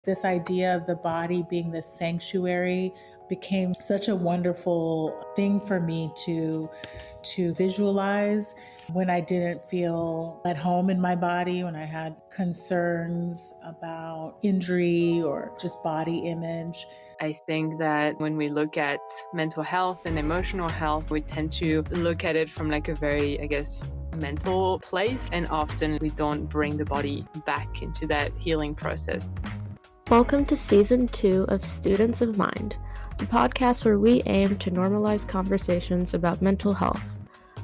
This idea of the body being this sanctuary became such a wonderful thing for me to visualize when I didn't feel at home in my body, when I had concerns about injury or just body image. I think that when we look at mental health and emotional health, we tend to look at it from like a very, mental place, and often we don't bring the body back into that healing process. Welcome to Season 2 of Students of Mind, the podcast where we aim to normalize conversations about mental health.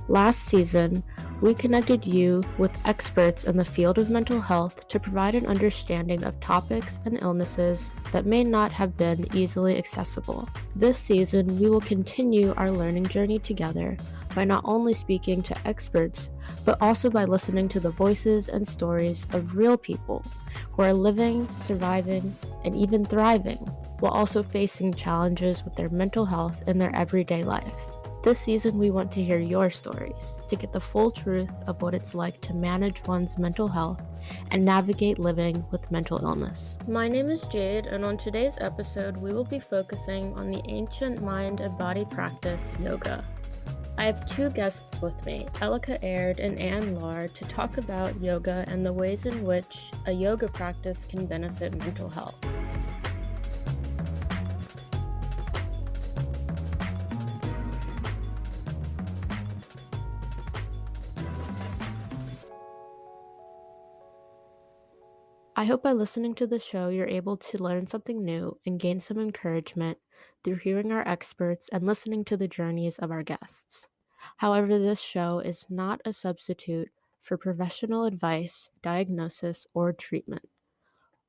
Last season, we connected you with experts in the field of mental health to provide an understanding of topics and illnesses that may not have been easily accessible. This season, we will continue our learning journey together by not only speaking to experts, but also by listening to the voices and stories of real people who are living, surviving, and even thriving, while also facing challenges with their mental health in their everyday life. This season, we want to hear your stories to get the full truth of what it's like to manage one's mental health and navigate living with mental illness. My name is Jayde, and on today's episode, we will be focusing on the ancient mind and body practice, yoga. I have two guests with me, Elika Aird and Anne-Laure, to talk about yoga and the ways in which a yoga practice can benefit mental health. I hope by listening to the show, you're able to learn something new and gain some encouragement through hearing our experts and listening to the journeys of our guests. However, this show is not a substitute for professional advice, diagnosis, or treatment.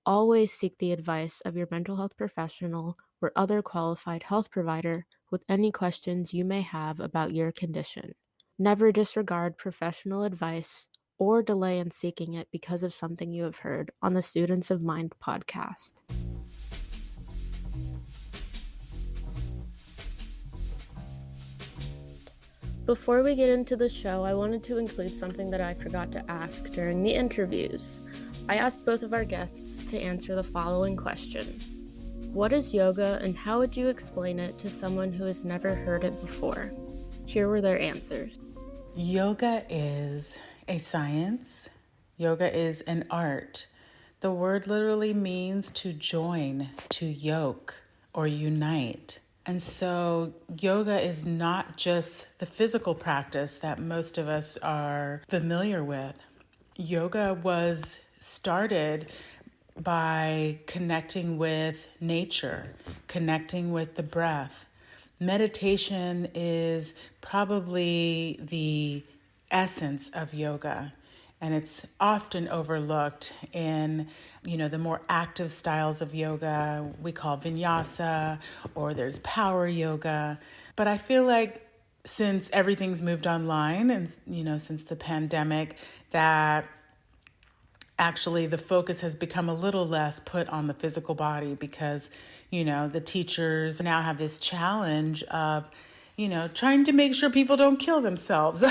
Always seek the advice of your mental health professional or other qualified health provider with any questions you may have about your condition. Never disregard professional advice or delay in seeking it because of something you have heard on the Students of Mind podcast. Before we get into the show, I wanted to include something that I forgot to ask during the interviews. I asked both of our guests to answer the following question. What is yoga, and how would you explain it to someone who has never heard it before? Here were their answers. Yoga is a science. Yoga is an art. The word literally means to join, to yoke, or unite. And so yoga is not just the physical practice that most of us are familiar with. Yoga was started by connecting with nature, connecting with the breath. Meditation is probably the essence of yoga, and it's often overlooked in, the more active styles of yoga we call vinyasa, or there's power yoga. But I feel like since everything's moved online and, since the pandemic, that actually the focus has become a little less put on the physical body because, the teachers now have this challenge of, trying to make sure people don't kill themselves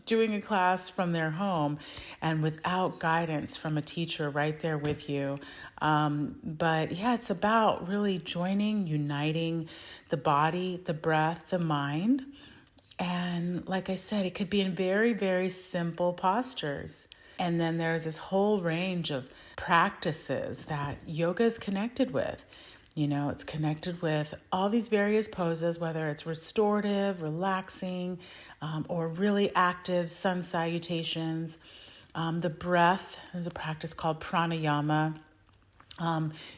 doing a class from their home and without guidance from a teacher right there with you. But yeah, it's about really joining, uniting the body, the breath, the mind. And like I said, it could be in very, very simple postures. And then there's this whole range of practices that yoga is connected with. It's connected with all these various poses, whether it's restorative, relaxing, or really active sun salutations. The breath is a practice called pranayama.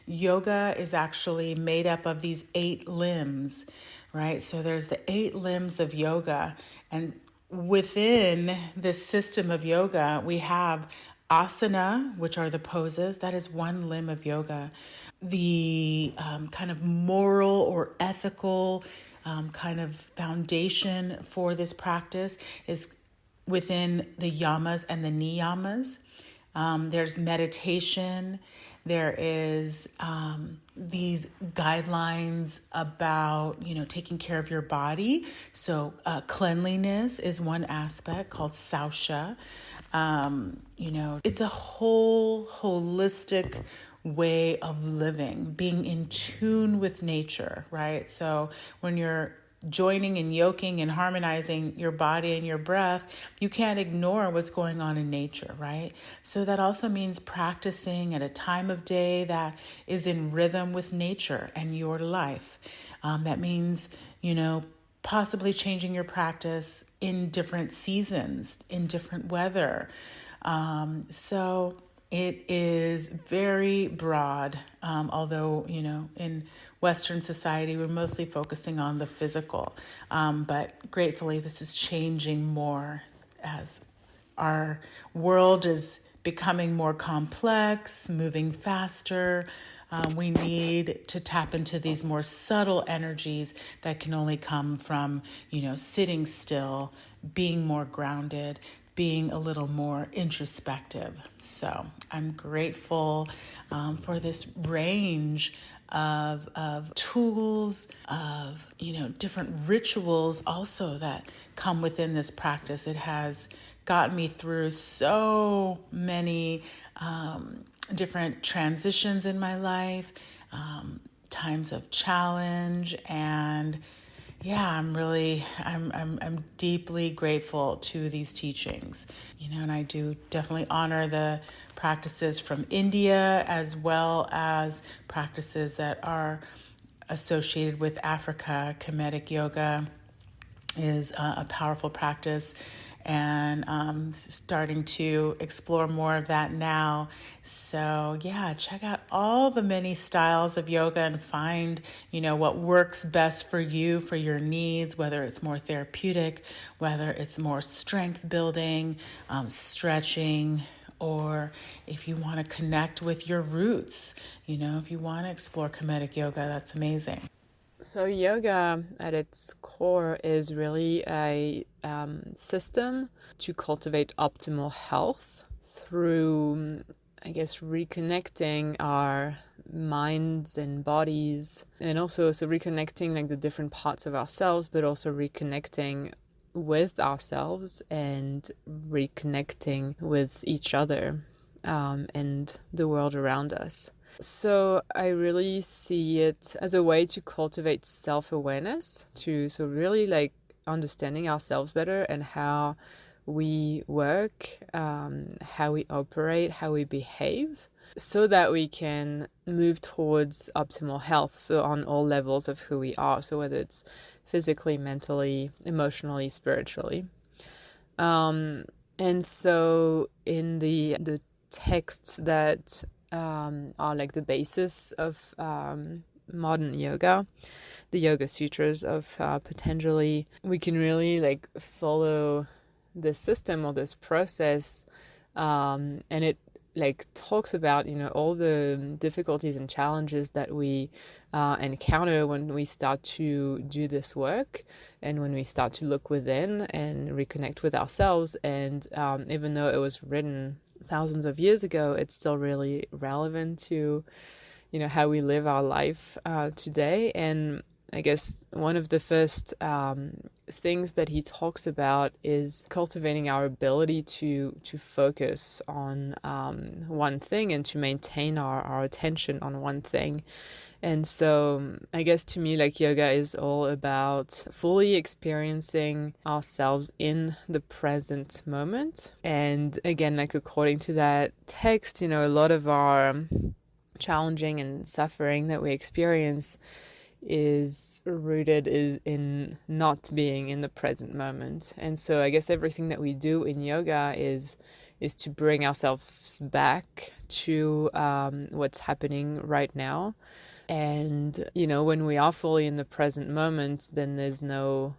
Yoga is actually made up of these 8 limbs, right? So there's the 8 limbs of yoga. And within this system of yoga, we have asana, which are the poses. That is one limb of yoga. The kind of moral or ethical kind of foundation for this practice is within the yamas and the niyamas. There's meditation. There is these guidelines about, taking care of your body. So cleanliness is one aspect called sausha. It's a whole holistic way of living, being in tune with nature, right? So when you're joining and yoking and harmonizing your body and your breath, you can't ignore what's going on in nature, right? So that also means practicing at a time of day that is in rhythm with nature and your life. That means, possibly changing your practice in different seasons, in different weather. So it is very broad, although, in Western society, we're mostly focusing on the physical. But gratefully, this is changing more as our world is becoming more complex, moving faster. We need to tap into these more subtle energies that can only come from, sitting still, being more grounded, being a little more introspective. So I'm grateful for this range of tools, of, different rituals also that come within this practice. It has gotten me through so many different transitions in my life, times of challenge, and I'm deeply grateful to these teachings, and I do definitely honor the practices from India as well as practices that are associated with Africa. Kemetic yoga is a powerful practice, and starting to explore more of that now. So check out all the many styles of yoga and find, what works best for you, for your needs, whether it's more therapeutic, whether it's more strength building, stretching, or if you want to connect with your roots, if you want to explore Kemetic yoga, that's amazing. So yoga at its core is really a system to cultivate optimal health through, reconnecting our minds and bodies, and also reconnecting the different parts of ourselves, but also reconnecting with ourselves and reconnecting with each other and the world around us. So I really see it as a way to cultivate self-awareness, to really understanding ourselves better and how we work, how we operate, how we behave, so that we can move towards optimal health. So on all levels of who we are. So whether it's physically, mentally, emotionally, spiritually. And so in the texts that are the basis of modern yoga, the Yoga Sutras of Patanjali, we can really follow this system or this process, and it talks about all the difficulties and challenges that we encounter when we start to do this work, and when we start to look within and reconnect with ourselves. And even though it was written thousands of years ago, it's still really relevant to how we live our life today. And I guess one of the first things that he talks about is cultivating our ability to focus on one thing and to maintain our attention on one thing. And so I guess to me, yoga is all about fully experiencing ourselves in the present moment. And again, according to that text, a lot of our challenging and suffering that we experience is rooted in not being in the present moment. And so I guess everything that we do in yoga is to bring ourselves back to what's happening right now. And, when we are fully in the present moment, then there's no,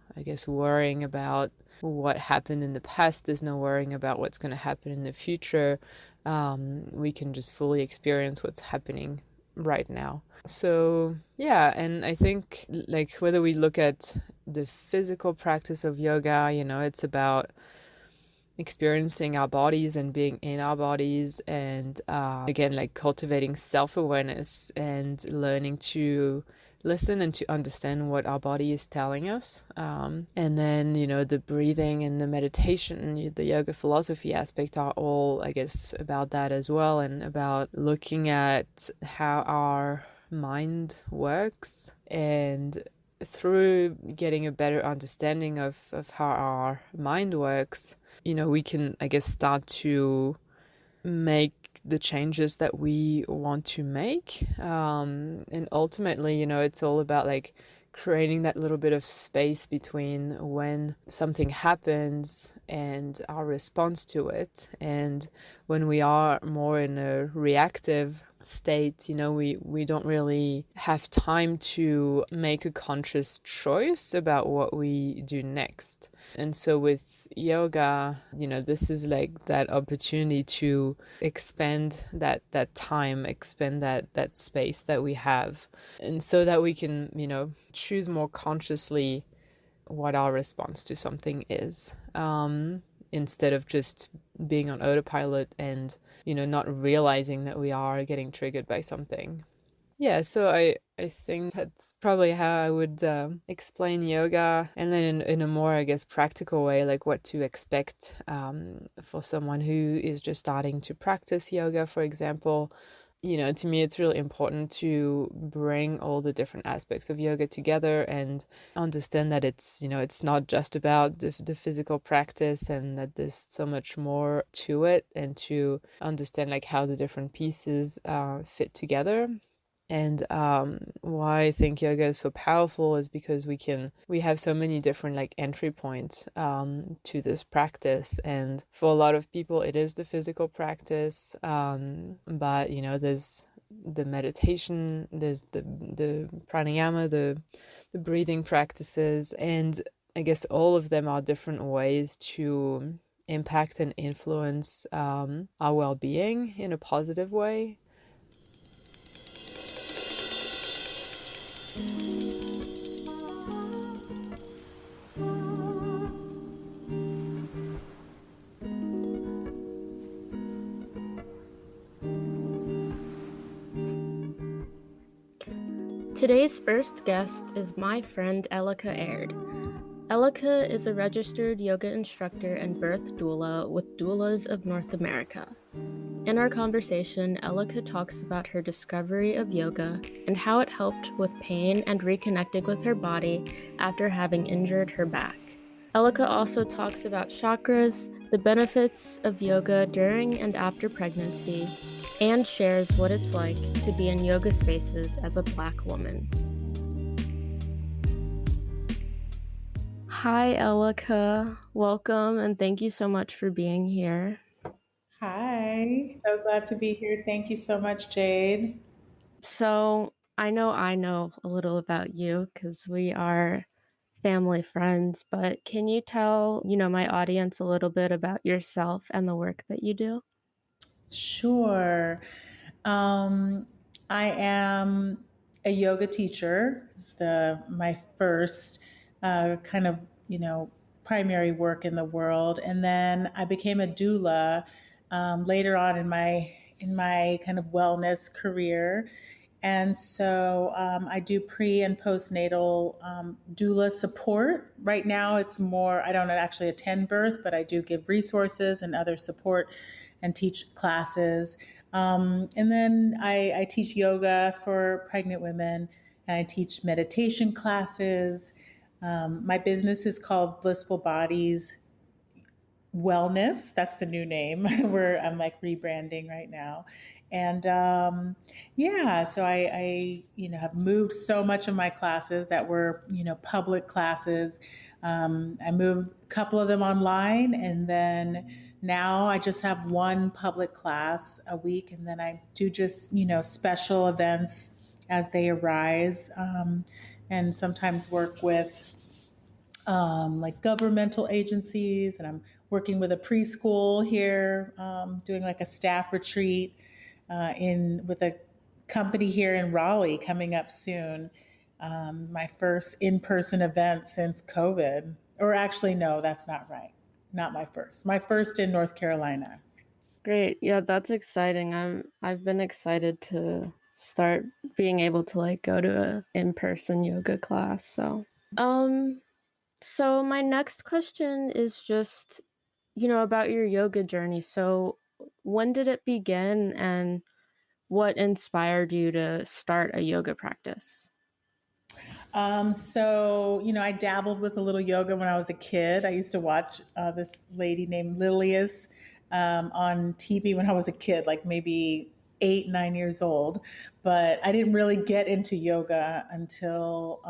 worrying about what happened in the past. There's no worrying about what's going to happen in the future. We can just fully experience what's happening right now. So, and I think, whether we look at the physical practice of yoga, it's about experiencing our bodies and being in our bodies, and again, cultivating self-awareness and learning to listen and to understand what our body is telling us. And then, the breathing and the meditation, the yoga philosophy aspect are all, I guess, about that as well, and about looking at how our mind works, and through getting a better understanding of how our mind works, we can, I guess, start to make the changes that we want to make. And ultimately, it's all about like creating that little bit of space between when something happens and our response to it. And when we are more in a reactive state, we don't really have time to make a conscious choice about what we do next. And so with yoga, this is like that opportunity to expand that time, expand that space that we have, and so that we can, choose more consciously what our response to something is, instead of just being on autopilot and, not realizing that we are getting triggered by something. Yeah, so I think that's probably how I would explain yoga, and then in a more, I guess, practical way, like what to expect for someone who is just starting to practice yoga, for example. To me, it's really important to bring all the different aspects of yoga together and understand that it's not just about the physical practice, and that there's so much more to it, and to understand like how the different pieces fit together. And why I think yoga is so powerful is because we have so many different like entry points to this practice. And for a lot of people, it is the physical practice. But there's the meditation, there's the pranayama, the breathing practices, and I guess all of them are different ways to impact and influence our well-being in a positive way. Today's first guest is my friend Elika Aird. Elika is a registered yoga instructor and birth doula with Doulas of North America. In our conversation, Elika talks about her discovery of yoga and how it helped with pain and reconnecting with her body after having injured her back. Elika also talks about chakras, the benefits of yoga during and after pregnancy, and shares what it's like to be in yoga spaces as a Black woman. Hi, Elika. Welcome, and thank you so much for being here. Hi, so glad to be here. Thank you so much, Jayde. So I know a little about you because we are family friends, but can you tell, my audience a little bit about yourself and the work that you do? Sure. Um, I am a yoga teacher. It's my first kind of primary work in the world, and then I became a doula later on in my kind of wellness career. And so I do pre and postnatal doula support. Right now, it's more, I don't actually attend birth, but I do give resources and other support and teach classes. And then I teach yoga for pregnant women, and I teach meditation classes. My business is called Blissful Bodies Wellness. That's the new name where I'm like rebranding right now. And yeah, so I have moved so much of my classes that were public classes. I moved a couple of them online, and then now I just have one public class a week, and then I do just special events as they arise, and sometimes work with like governmental agencies, and I'm working with a preschool here, doing like a staff retreat with a company here in Raleigh coming up soon. My first in-person event since COVID, or actually, no, that's not right. Not my first. My first in North Carolina. Great. Yeah, that's exciting. I've been excited to start being able to like go to a in-person yoga class. So my next question is just, about your yoga journey. So when did it begin and what inspired you to start a yoga practice? I dabbled with a little yoga when I was a kid. I used to watch this lady named Lilius on TV when I was a kid, like maybe 8, 9 years old. But I didn't really get into yoga until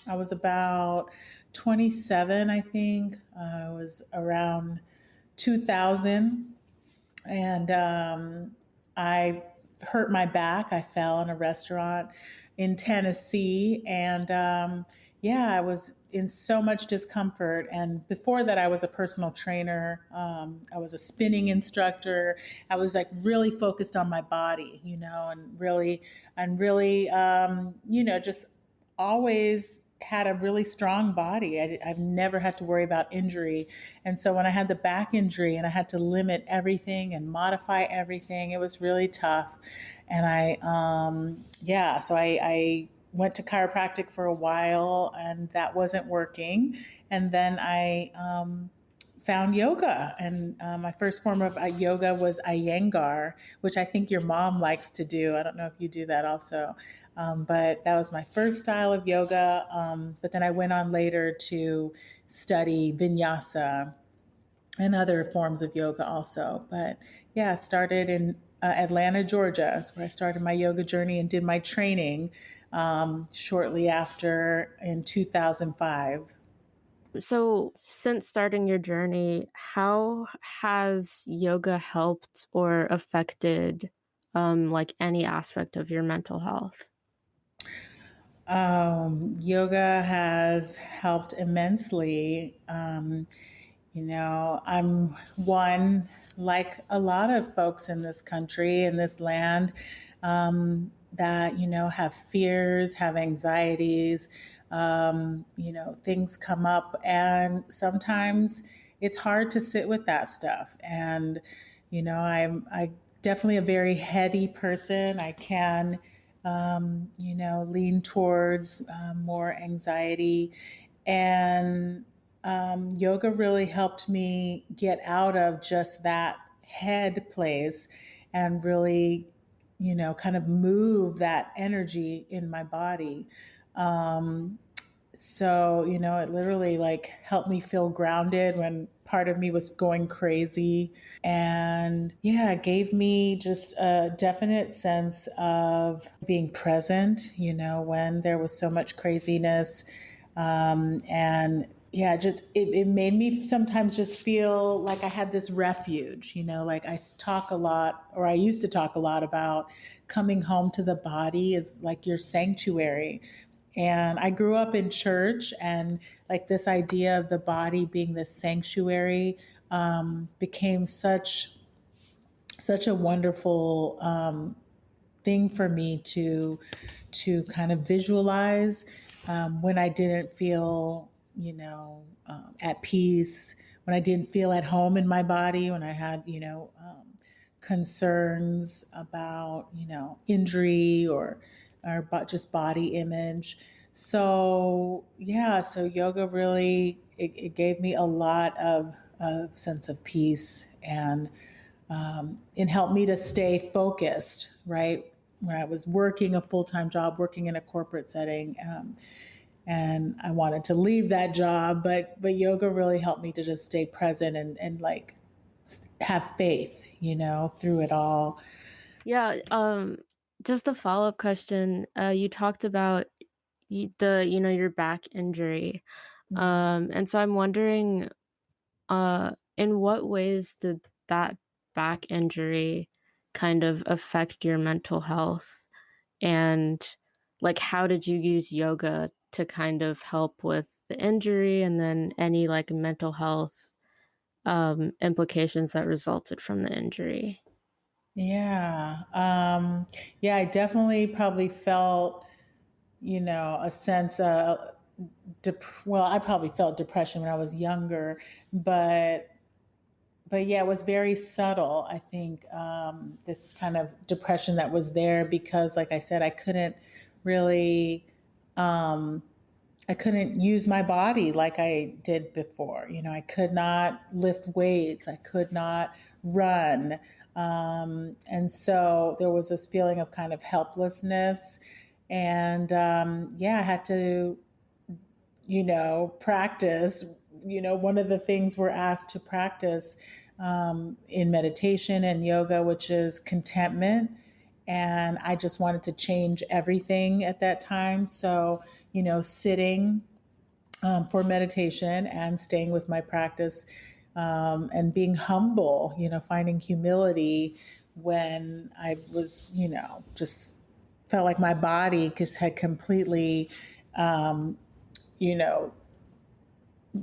I was about 27, I think. I was around 2000, and I hurt my back. I fell in a restaurant in Tennessee, and I was in so much discomfort. And before that, I was a personal trainer. I was a spinning instructor. I was like really focused on my body, and really, just always had a really strong body. I've never had to worry about injury. And so when I had the back injury and I had to limit everything and modify everything, it was really tough. And I went to chiropractic for a while and that wasn't working. And then I found yoga. And my first form of yoga was Iyengar, which I think your mom likes to do. I don't know if you do that also. But that was my first style of yoga. But then I went on later to study vinyasa and other forms of yoga also. But yeah, I started in Atlanta, Georgia. That's where I started my yoga journey and did my training shortly after in 2005. So since starting your journey, how has yoga helped or affected like any aspect of your mental health? Yoga has helped immensely. I'm one, like a lot of folks in this country, in this land, that, have fears, have anxieties. Things come up, and sometimes it's hard to sit with that stuff. And, I definitely a very heady person. I can, lean towards more anxiety. And yoga really helped me get out of just that head place and really, kind of move that energy in my body. It literally like helped me feel grounded when part of me was going crazy. And yeah, it gave me just a definite sense of being present, when there was so much craziness. And yeah, it made me sometimes just feel like I had this refuge, like I talk a lot, or I used to talk a lot about coming home to the body is like your sanctuary. And I grew up in church, and like this idea of the body being this sanctuary became such a wonderful thing for me to kind of visualize when I didn't feel, at peace, when I didn't feel at home in my body, when I had, concerns about, injury or just body image. So yoga really it gave me a lot of a sense of peace, and it helped me to stay focused, right? When I was working a full-time job, working in a corporate setting, and I wanted to leave that job, but yoga really helped me to just stay present and like have faith, through it all. Yeah, just a follow-up question. You talked about your back injury. And so I'm wondering, in what ways did that back injury kind of affect your mental health? And like, how did you use yoga to kind of help with the injury and then any like mental health implications that resulted from the injury? Yeah. I definitely probably felt, a sense of, I probably felt depression when I was younger, but but yeah, it was very subtle. I think this kind of depression that was there because, like I said, I couldn't really, I couldn't use my body like I did before. You know, I could not lift weights, I could not run. And so there was this feeling of kind of helplessness. And yeah, I had to, practice. One of the things we're asked to practice in meditation and yoga, which is contentment. And I just wanted to change everything at that time. So, sitting for meditation and staying with my practice and being humble, finding humility when I was, just felt like my body just had completely, you know,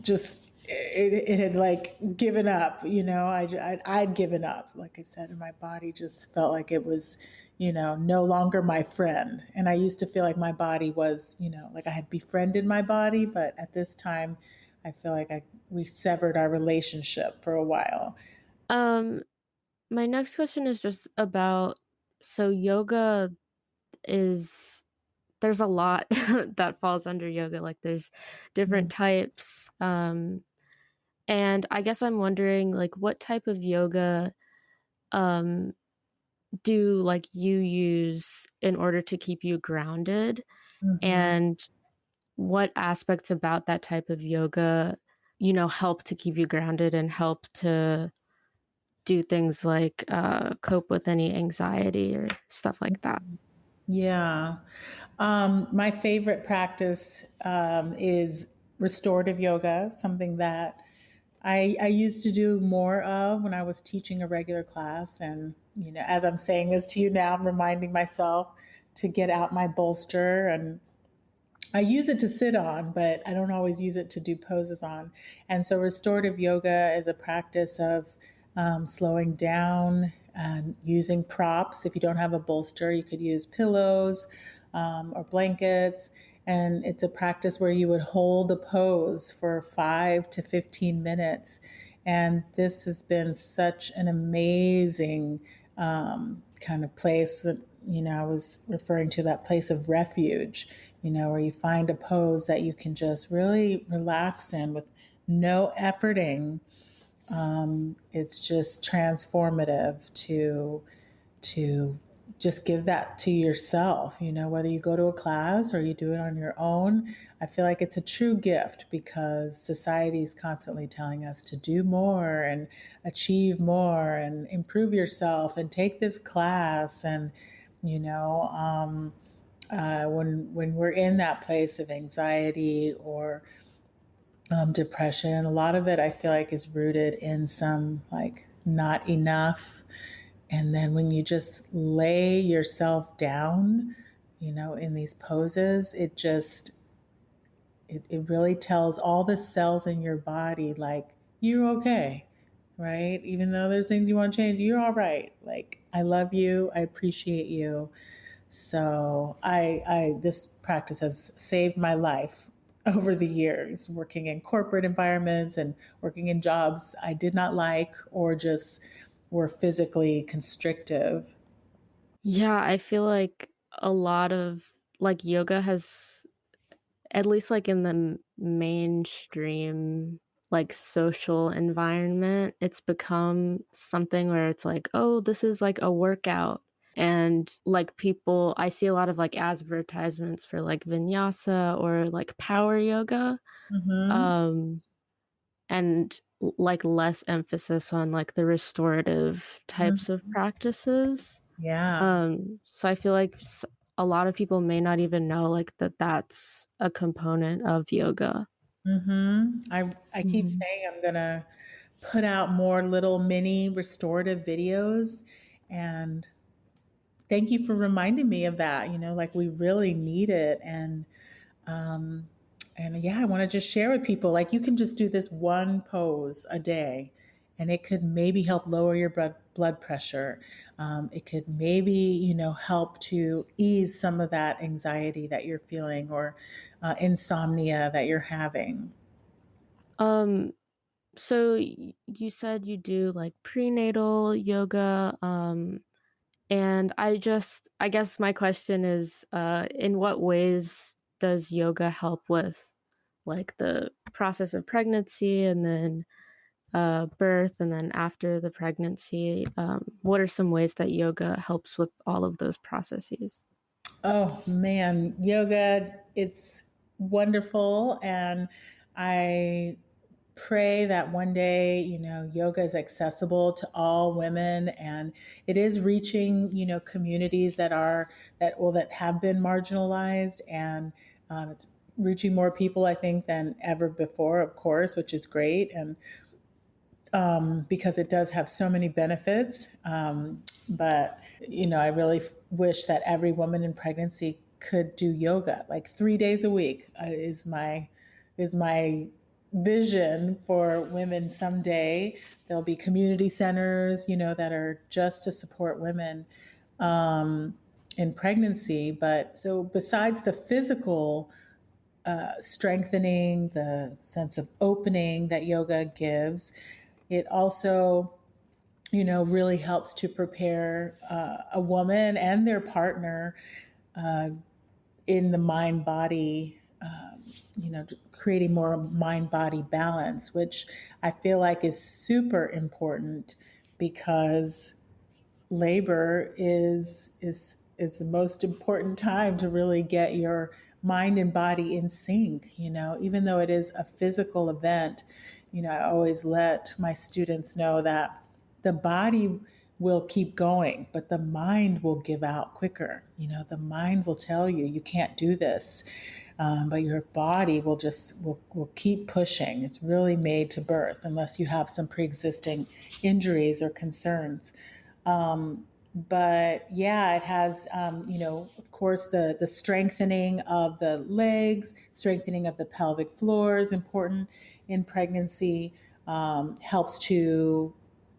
just it had like given up. I'd given up, like I said, and my body just felt like it was, no longer my friend. And I used to feel like my body was, like I had befriended my body, but at this time, I feel like we severed our relationship for a while. Um, my next question is just about, so yoga is, there's a lot that falls under yoga. Like there's different Mm-hmm. types. And I guess I'm wondering, like, what type of yoga um do like you use in order to keep you grounded, Mm-hmm. and what aspects about that type of yoga, help to keep you grounded and help to do things like cope with any anxiety or stuff like that. Yeah. My favorite practice is restorative yoga, something that I used to do more of when I was teaching a regular class. And, as I'm saying this to you now, I'm reminding myself to get out my bolster, and I use it to sit on, but I don't always use it to do poses on. And so, restorative yoga is a practice of slowing down and using props. If you don't have a bolster, you could use pillows or blankets. And it's a practice where you would hold a pose for 5 to 15 minutes. And this has been such an amazing kind of place that, I was referring to that place of refuge, where you find a pose that you can just really relax in with no efforting. It's just transformative to just give that to yourself, whether you go to a class or you do it on your own. I feel like it's a true gift because society is constantly telling us to do more and achieve more and improve yourself and take this class. And, you know, when we're in that place of anxiety or depression, a lot of it I feel like is rooted in some like not enough. And then when you just lay yourself down, in these poses, it really tells all the cells in your body like you're okay, right? Even though there's things you want to change, you're all right. Like I love you, I appreciate you. So I this practice has saved my life over the years, working in corporate environments and working in jobs I did not like or just were physically constrictive. Yeah, I feel like a lot of like yoga has, at least like in the mainstream like social environment, it's become something where it's like, oh, this is like a workout. And like people, I see a lot of like advertisements for like vinyasa or like power yoga. Mm-hmm. Um and like less emphasis on like the restorative types of Mm-hmm. practices. Yeah. So I feel like a lot of people may not even know like that that's a component of yoga. Mm-hmm. I keep Mhm. saying I'm gonna put out more little mini restorative videos, and thank you for reminding me of that. Like we really need it. Um, and yeah, I want to just share with people like you can just do this one pose a day, and it could maybe help lower your blood pressure. It could maybe help to ease some of that anxiety that you're feeling or insomnia that you're having. Um, So you said you do like prenatal yoga, and I guess my question is, in what ways does yoga help with like the process of pregnancy and then birth and then after the pregnancy? What are some ways that yoga helps with all of those processes? Oh man, yoga, it's wonderful. And I pray that one day, yoga is accessible to all women, and it is reaching, communities that have been marginalized, and it's reaching more people, I think, than ever before, of course, which is great. And because it does have so many benefits. But I really wish that every woman in pregnancy could do yoga like 3 days a week. Is my vision for women someday. There'll be community centers, that are just to support women in pregnancy. But so besides the physical strengthening, the sense of opening that yoga gives, it also, really helps to prepare a woman and their partner in the mind body, creating more mind body balance, which I feel like is super important because labor is the most important time to really get your mind and body in sync. Even though it is a physical event, I always let my students know that the body will keep going, but the mind will give out quicker. The mind will tell you you can't do this, but your body will keep pushing. It's really made to birth unless you have some pre-existing injuries or concerns. But yeah, it has, of course, the strengthening of the legs, strengthening of the pelvic floor is important in pregnancy, helps to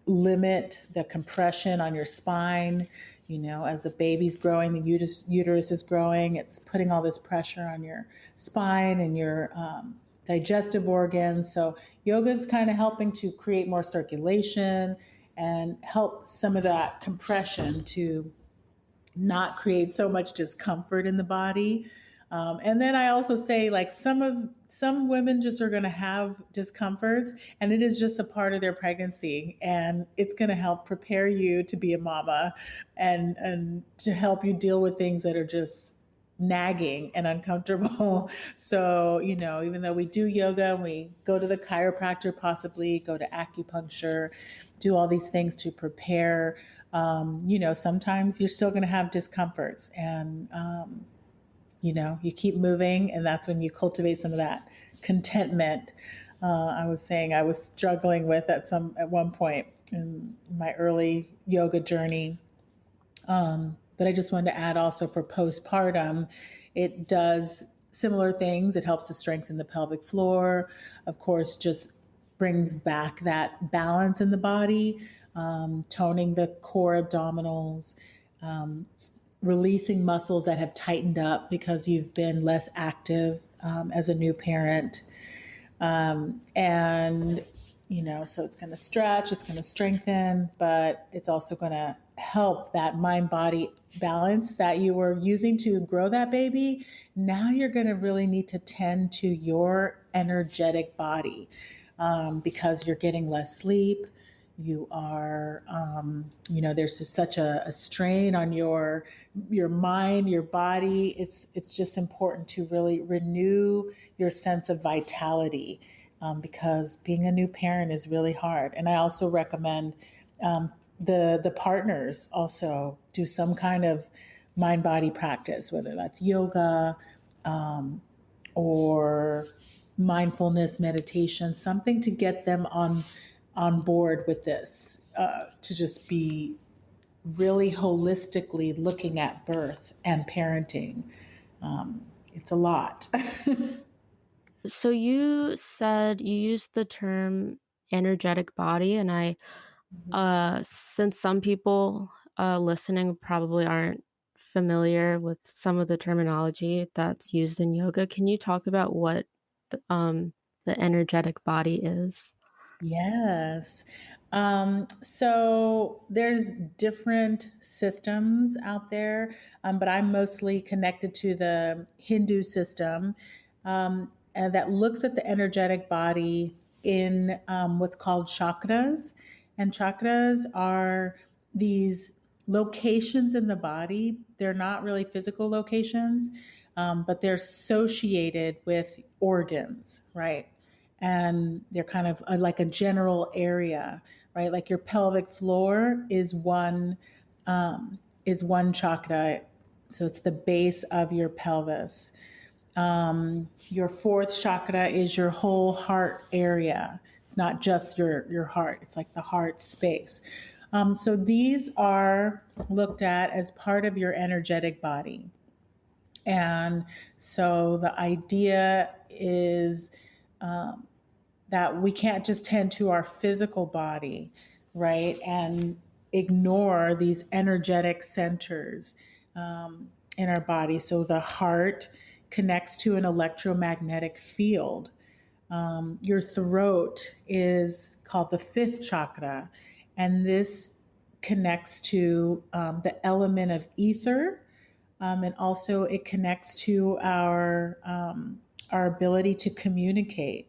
limit the compression on your spine. As the baby's growing, the uterus is growing, it's putting all this pressure on your spine and your digestive organs. So yoga is kind of helping to create more circulation and help some of that compression to not create so much discomfort in the body. And then I also say, like, some women just are going to have discomforts, and it is just a part of their pregnancy, and it's going to help prepare you to be a mama, and to help you deal with things that are just nagging and uncomfortable. So, even though we do yoga, we go to the chiropractor, possibly go to acupuncture, do all these things to prepare. Sometimes you're still going to have discomforts, and you keep moving, and that's when you cultivate some of that contentment. I was saying I was struggling with at one point in my early yoga journey. But I just wanted to add also for postpartum, it does similar things. It helps to strengthen the pelvic floor, of course, just brings back that balance in the body, toning the core abdominals, releasing muscles that have tightened up because you've been less active as a new parent. And so it's going to stretch, it's going to strengthen, but it's also going to help that mind body balance that you were using to grow that baby. Now you're going to really need to tend to your energetic body, because you're getting less sleep. You are, there's just such a strain on your mind, your body. It's just important to really renew your sense of vitality, because being a new parent is really hard. And I also recommend the partners also do some kind of mind body practice, whether that's yoga or mindfulness meditation, something to get them on board with this, to just be really holistically looking at birth and parenting. It's a lot. So you said you used the term energetic body, and since some people listening probably aren't familiar with some of the terminology that's used in yoga, can you talk about what the energetic body is? Yes. So there's different systems out there, but I'm mostly connected to the Hindu system, and that looks at the energetic body in what's called chakras. And chakras are these locations in the body. They're not really physical locations, but they're associated with organs, right? And they're kind of like a general area, right? Like your pelvic floor is one chakra, so it's the base of your pelvis. Your fourth chakra is your whole heart area. It's not just your heart; it's like the heart space. So these are looked at as part of your energetic body. And so the idea is that we can't just tend to our physical body, right? And ignore these energetic centers in our body. So the heart connects to an electromagnetic field. Your throat is called the fifth chakra, and this connects to the element of ether, and also it connects to our ability to communicate,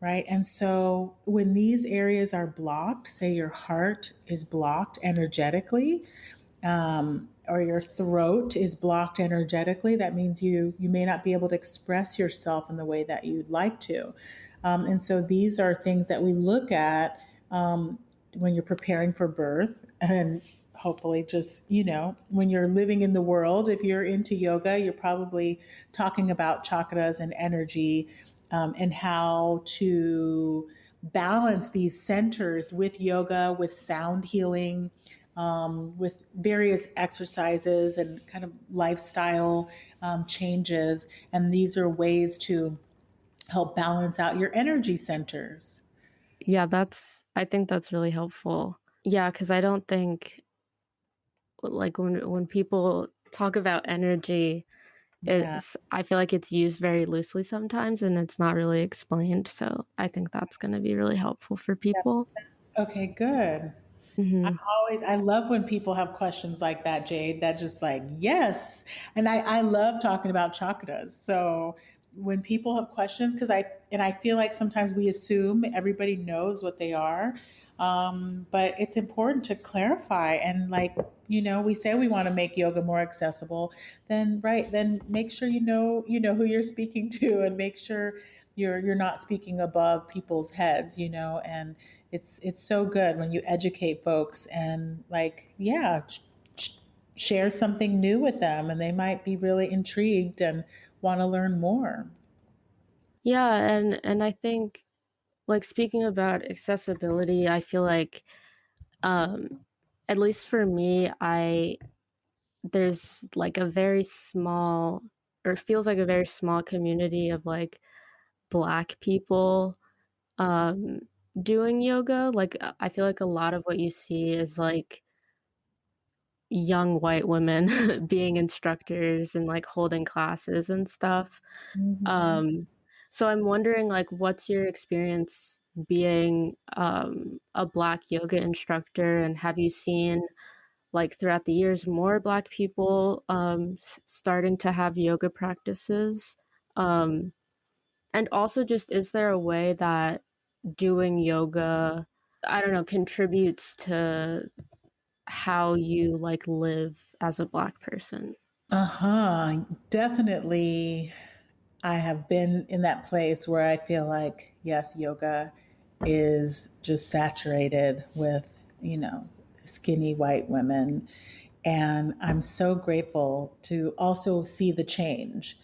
right? And so when these areas are blocked, say your heart is blocked energetically, or your throat is blocked energetically, that means you may not be able to express yourself in the way that you'd like to. And so these are things that we look at when you're preparing for birth, and hopefully just, when you're living in the world, if you're into yoga, you're probably talking about chakras and energy, and how to balance these centers with yoga, with sound healing, with various exercises and kind of lifestyle changes. And these are ways to help balance out your energy centers. Yeah, I think that's really helpful. Yeah, because I don't think like when people talk about energy, Yeah. I feel like it's used very loosely sometimes and it's not really explained. So I think that's going to be really helpful for people. Okay, good. Hmm. I love when people have questions like that, Jayde. That's just like, yes. And I love talking about chakras. So when people have questions, and I feel like sometimes we assume everybody knows what they are. But it's important to clarify and like, we say we want to make yoga more accessible, then right, then make sure you know who you're speaking to, and make sure you're not speaking above people's heads, and it's so good when you educate folks and like, yeah, share something new with them, and they might be really intrigued and want to learn more. Yeah, and I think like speaking about accessibility, I feel like um at least for me, I there's like a very small or it feels like a very small community of like black people um doing yoga. Like I feel like a lot of what you see is like young white women being instructors and like holding classes and stuff. Mhm. Um, so I'm wondering like what's your experience being a black yoga instructor, and have you seen like throughout the years more black people starting to have yoga practices? Um, and also just is there a way that doing yoga, I don't know, contributes to how you like live as a black person? Uh-huh. Definitely. I have been in that place where I feel like, yes, yoga is just saturated with, skinny white women. And I'm so grateful to also see the change.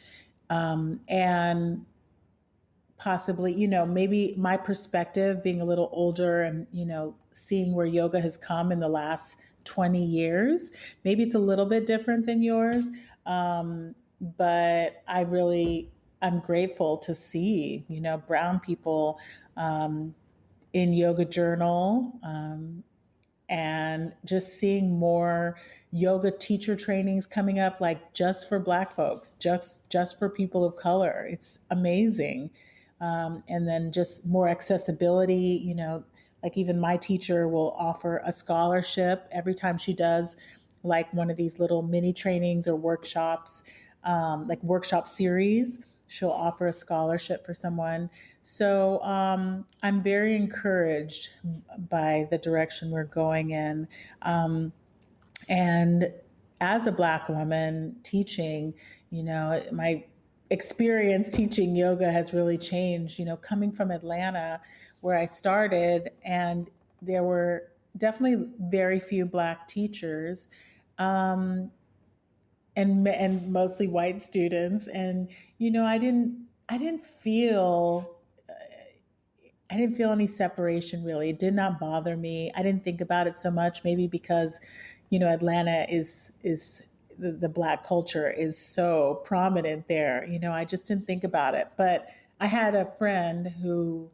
And possibly, maybe my perspective being a little older and, seeing where yoga has come in the last 20 years, maybe it's a little bit different than yours. But I'm grateful to see, brown people in Yoga Journal, and just seeing more yoga teacher trainings coming up, like just for black folks, just for people of color. It's amazing. and then just more accessibility. Like even my teacher will offer a scholarship every time she does like one of these little mini trainings or workshops, like workshop series. She'll offer a scholarship for someone. So I'm very encouraged by the direction we're going in. And as a Black woman teaching, my experience teaching yoga has really changed, coming from Atlanta where I started, and there were definitely very few Black teachers. And mostly white students, and I didn't feel any separation really. It did not bother me. I didn't think about it so much, maybe because, Atlanta is the Black culture is so prominent there. I just didn't think about it. But I had a friend who,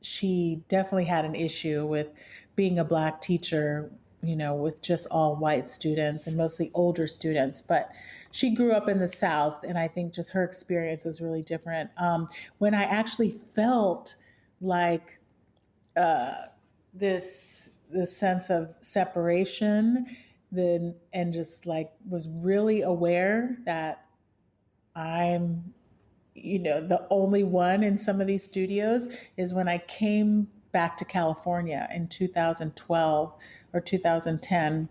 she definitely had an issue with being a Black teacher, with just all white students and mostly older students. But she grew up in the South, and I think just her experience was really different. When I actually felt like this sense of separation, then and just like was really aware that I'm the only one in some of these studios, is when I came back to California in 2012 or 2010,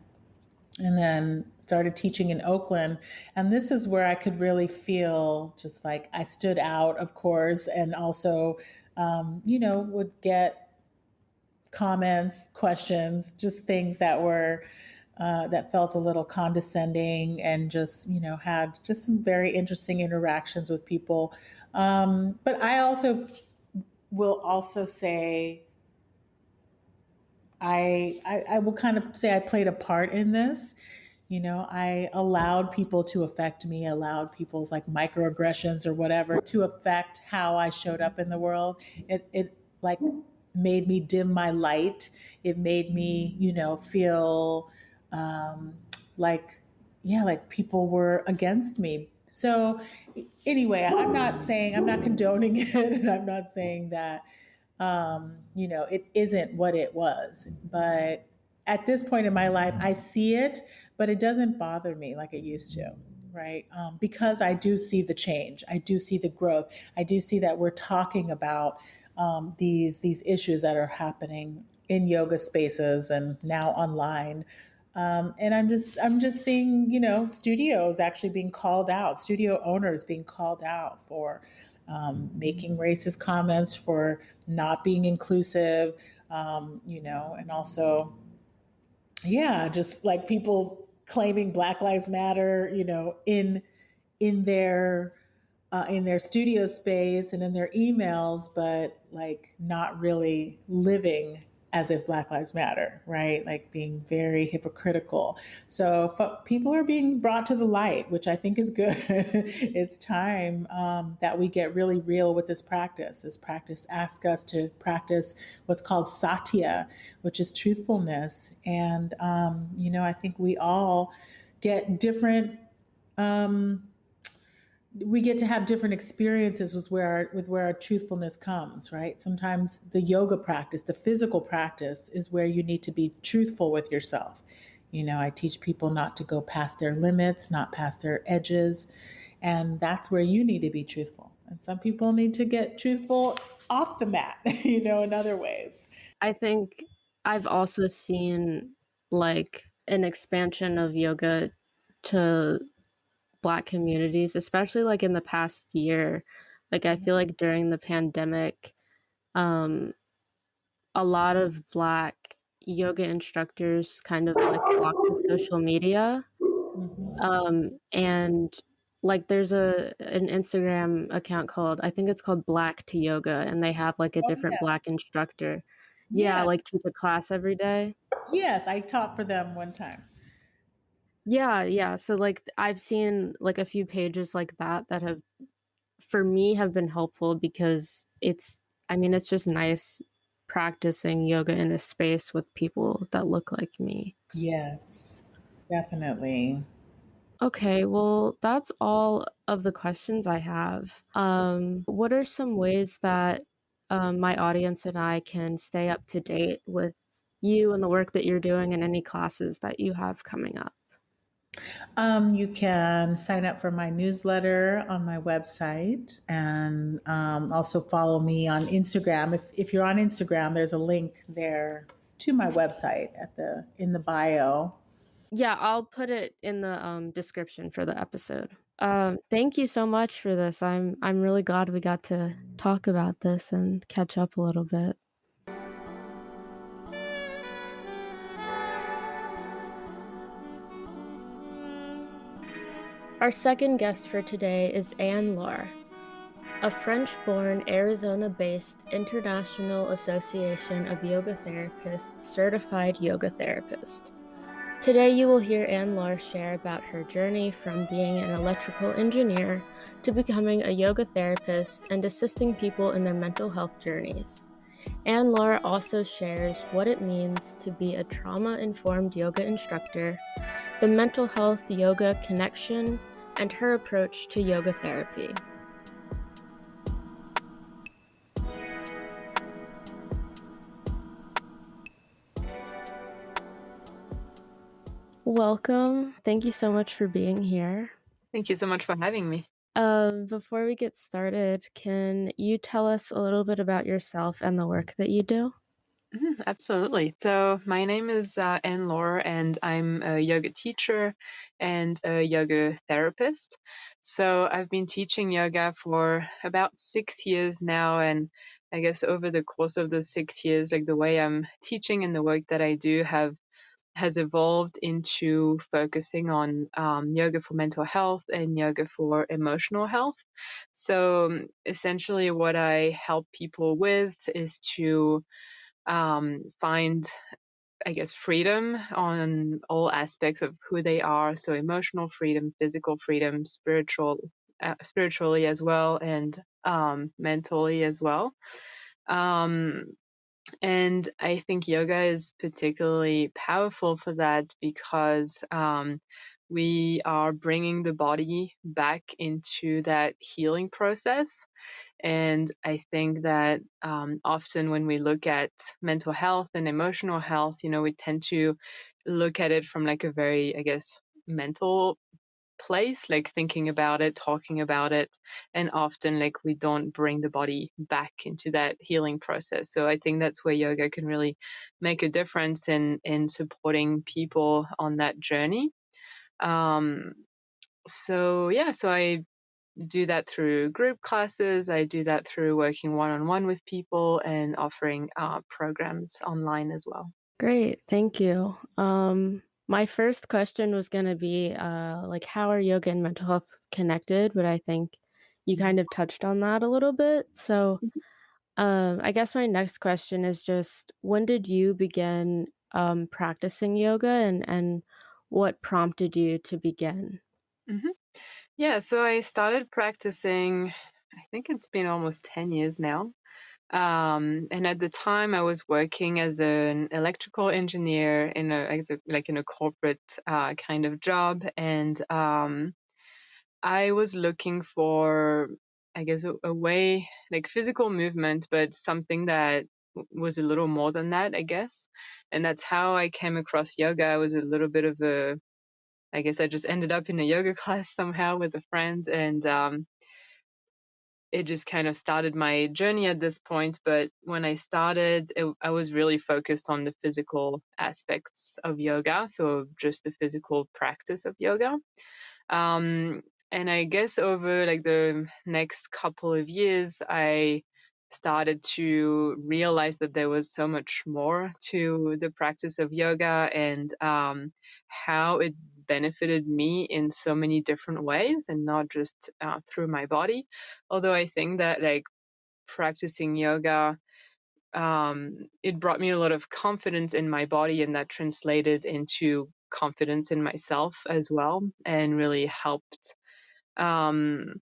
and then started teaching in Oakland. And this is where I could really feel just like I stood out, of course, and also, would get comments, questions, just things that were that felt a little condescending, and just had just some very interesting interactions with people. But I also will also say I will kind of say I played a part in this. I allowed people to affect me, allowed people's like microaggressions or whatever to affect how I showed up in the world. It like made me dim my light. It made me, feel like, yeah, like people were against me. So anyway, I'm not condoning it, and I'm not saying that, it isn't what it was. But at this point in my life, I see it, but it doesn't bother me like it used to, right? Because I do see the change, I do see the growth, I do see that we're talking about these issues that are happening in yoga spaces and now online. And I'm just seeing, studios actually being called out, studio owners being called out for making racist comments, for not being inclusive, and also, yeah, just like people claiming Black Lives Matter, in their in their studio space and in their emails, but like not really living as if Black Lives Matter, right? Like being very hypocritical. So people are being brought to the light, which I think is good. It's time that we get really real with this practice. This practice asks us to practice what's called satya, which is truthfulness. And, I think we all get different. We get to have different experiences with where our truthfulness comes, right? Sometimes the yoga practice, the physical practice, is where you need to be truthful with yourself. I teach people not to go past their limits, not past their edges, and that's where you need to be truthful. And some people need to get truthful off the mat, in other ways. I think I've also seen like an expansion of yoga to Black communities, especially like in the past year. Like I feel like during the pandemic, um, a lot of Black yoga instructors kind of like flocked to social media. And like there's an Instagram account called, I think it's called Black to Yoga, and they have like a Oh different yeah, Black instructor. Yeah, yeah, like teach a class every day. yes. I taught for them one time. Yeah, yeah. So like I've seen like a few pages like that have for me have been helpful because it's just nice practicing yoga in a space with people that look like me. Yes, definitely. Okay, well, that's all of the questions I have. What are some ways that my audience and I can stay up to date with you and the work that you're doing and any classes that you have coming up? You can sign up for my newsletter on my website and also follow me on Instagram. If you're on Instagram, there's a link there to my website in the bio. Yeah, I'll put it in the description for the episode. Thank you so much for this. I'm really glad we got to talk about this and catch up a little bit. Our second guest for today is Anne-Laure, a French-born, Arizona-based International Association of Yoga Therapists certified yoga therapist. Today you will hear Anne-Laure share about her journey from being an electrical engineer to becoming a yoga therapist and assisting people in their mental health journeys. Anne-Laure also shares what it means to be a trauma-informed yoga instructor, the mental health yoga connection, and her approach to yoga therapy. Welcome. Thank you so much for being here. Thank you so much for having me. Before we get started, can you tell us a little bit about yourself and the work that you do? Absolutely. So my name is Anne-Laure, and I'm a yoga teacher and a yoga therapist. So I've been teaching yoga for about 6 years now, and I guess over the course of those 6 years, like the way I'm teaching and the work that I do has evolved into focusing on yoga for mental health and yoga for emotional health. So essentially, what I help people with is to find, I guess, freedom on all aspects of who they are. So emotional freedom, physical freedom, spiritually as well, and mentally as well. And I think yoga is particularly powerful for that because we are bringing the body back into that healing process. And I think that often when we look at mental health and emotional health, we tend to look at it from like a very, I guess, mental place, like thinking about it, talking about it, and often like we don't bring the body back into that healing process. So I think that's where yoga can really make a difference in supporting people on that journey. Um, so I do that through group classes. I do that through working one-on-one with people and offering programs online as well. Great, thank you. My first question was gonna be, like, how are yoga and mental health connected? But I think you kind of touched on that a little bit. So, I guess my next question is just, when did you begin practicing yoga, and what prompted you to begin? hmm Yeah, so I started practicing, I think it's been almost 10 years now. And at the time, I was working as an electrical engineer like in a corporate kind of job, and I was looking for, I guess, a way like physical movement, but something that was a little more than that, I guess. And that's how I came across yoga. I was a little bit of I guess I just ended up in a yoga class somehow with a friend, and it just kind of started my journey at this point. But when I started, I was really focused on the physical aspects of yoga, so just the physical practice of yoga. Um, and I guess over like the next couple of years, I started to realize that there was so much more to the practice of yoga, and how it benefited me in so many different ways and not just through my body. Although I think that like practicing yoga, it brought me a lot of confidence in my body, and that translated into confidence in myself as well, and really helped um,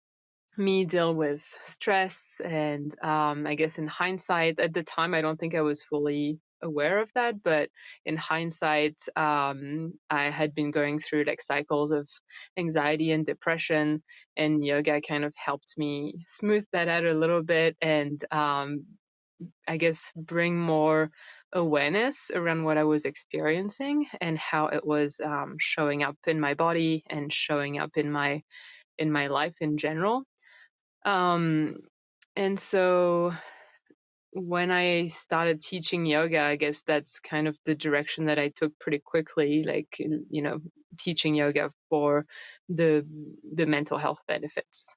me deal with stress. And I guess in hindsight, at the time, I don't think I was fully aware of that, but in hindsight, I had been going through like cycles of anxiety and depression, and yoga kind of helped me smooth that out a little bit, and I guess bring more awareness around what I was experiencing and how it was showing up in my body and showing up in my life in general. And so when I started teaching yoga, I guess that's kind of the direction that I took pretty quickly, like, teaching yoga for the mental health benefits.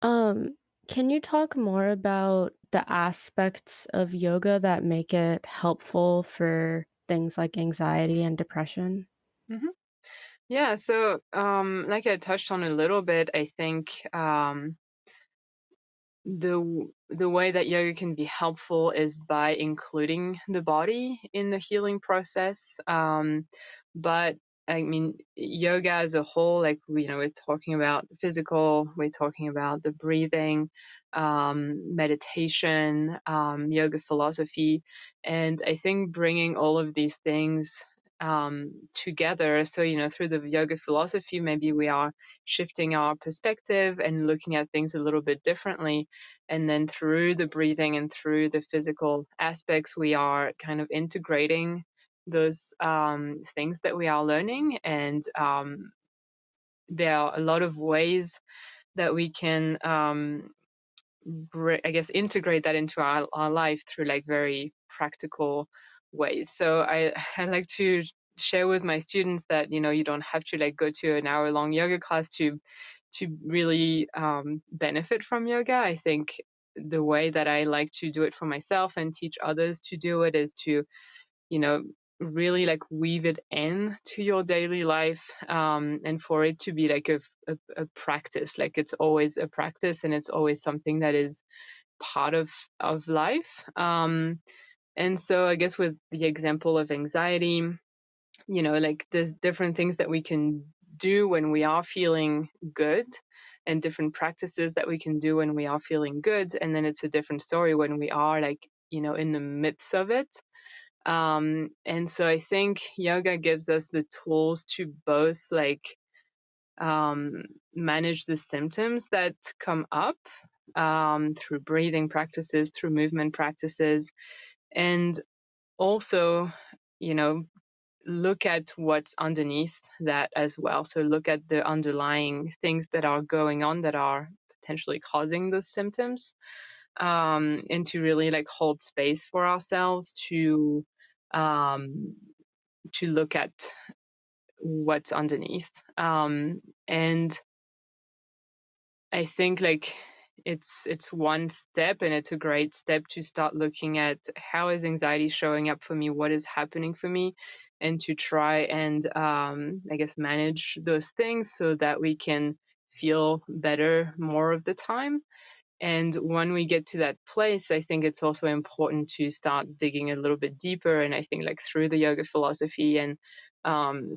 Um, can you talk more about the aspects of yoga that make it helpful for things like anxiety and depression? hmm Yeah, so like I touched on a little bit, I think the way that yoga can be helpful is by including the body in the healing process. But I mean, yoga as a whole, like we're talking about physical, we're talking about the breathing, meditation, yoga philosophy, and I think bringing all of these things together. So through the yoga philosophy, maybe we are shifting our perspective and looking at things a little bit differently. And then through the breathing and through the physical aspects, we are kind of integrating those things that we are learning. And there are a lot of ways that we can, I guess, integrate that into our life through like very practical ways. So I like to share with my students that you don't have to like go to an hour-long yoga class to really benefit from yoga. I think the way that I like to do it for myself and teach others to do it is to, really like weave it in to your daily life, and for it to be like a practice. Like it's always a practice and it's always something that is part of life. And so I guess with the example of anxiety, like there's different things that we can do when we are feeling good and different practices that we can do when we are feeling good. And then it's a different story when we are like, in the midst of it. And so I think yoga gives us the tools to both like manage the symptoms that come up through breathing practices, through movement practices, and also, look at what's underneath that as well. So look at the underlying things that are going on that are potentially causing those symptoms, and to really like hold space for ourselves um, to look at what's underneath. And I think like it's one step, and it's a great step to start looking at how is anxiety showing up for me, what is happening for me, and to try and I guess manage those things so that we can feel better more of the time. And when we get to that place, I think it's also important to start digging a little bit deeper. And I think like through the yoga philosophy and